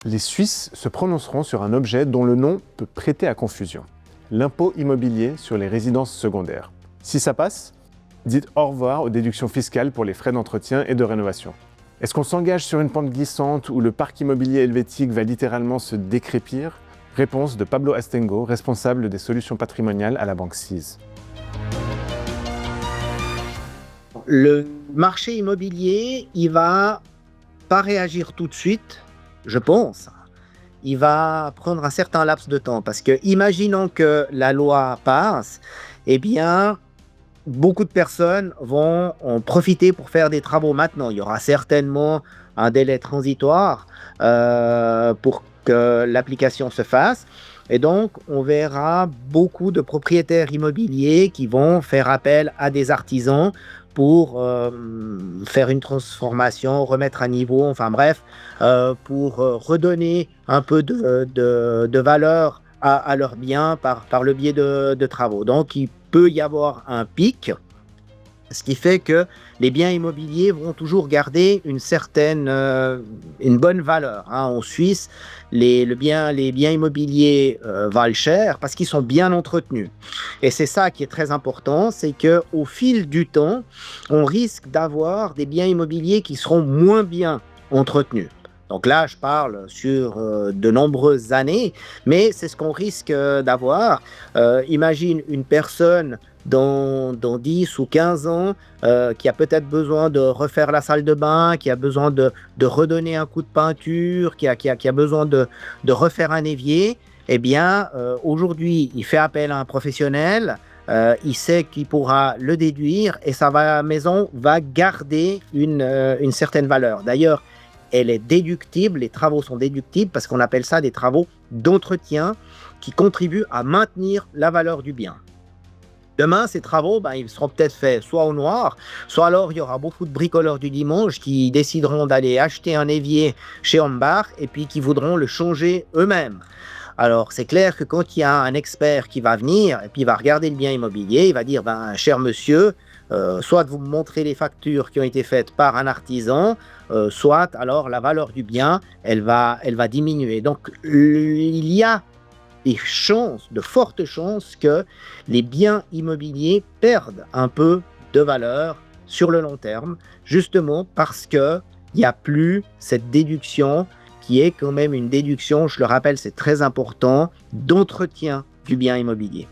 Les Suisses se prononceront sur un objet dont le nom peut prêter à confusion. L'impôt immobilier sur les résidences secondaires. Si ça passe, dites au revoir aux déductions fiscales pour les frais d'entretien et de rénovation. Est-ce qu'on s'engage sur une pente glissante où le parc immobilier helvétique va littéralement se décrépir? Réponse de Pablo Astengo, responsable des solutions patrimoniales à la banque CIS. Le marché immobilier, il va pas réagir tout de suite, je pense. Il va prendre un certain laps de temps parce que, imaginons que la loi passe, eh bien, beaucoup de personnes vont en profiter pour faire des travaux maintenant. Il y aura certainement un délai transitoire pour que l'application se fasse. Et donc, on verra beaucoup de propriétaires immobiliers qui vont faire appel à des artisans pour faire une transformation, remettre à niveau, enfin bref, pour redonner un peu de valeur à leurs biens par le biais de travaux. Donc, il peut y avoir un pic, ce qui fait que les biens immobiliers vont toujours garder une bonne valeur. En Suisse, les biens immobiliers valent cher parce qu'ils sont bien entretenus. Et c'est ça qui est très important, c'est qu'au fil du temps, on risque d'avoir des biens immobiliers qui seront moins bien entretenus. Donc là, je parle sur de nombreuses années, mais c'est ce qu'on risque d'avoir. Imagine une personne dans 10 ou 15 ans qui a peut-être besoin de refaire la salle de bain, qui a besoin de redonner un coup de peinture, qui a besoin de refaire un évier. Eh bien, aujourd'hui, il fait appel à un professionnel, il sait qu'il pourra le déduire et sa maison va garder une certaine valeur. D'ailleurs, elle est déductible, les travaux sont déductibles parce qu'on appelle ça des travaux d'entretien qui contribuent à maintenir la valeur du bien. Demain, ces travaux, ils seront peut-être faits soit au noir, soit alors il y aura beaucoup de bricoleurs du dimanche qui décideront d'aller acheter un évier chez Hombach et puis qui voudront le changer eux-mêmes. Alors, c'est clair que quand il y a un expert qui va venir et puis il va regarder le bien immobilier, il va dire, cher monsieur, soit vous me montrez les factures qui ont été faites par un artisan, soit alors la valeur du bien, elle va diminuer. Donc, il y a de fortes chances que les biens immobiliers perdent un peu de valeur sur le long terme, justement parce qu'il n'y a plus cette déduction qui est quand même une déduction, je le rappelle, c'est très important, d'entretien du bien immobilier.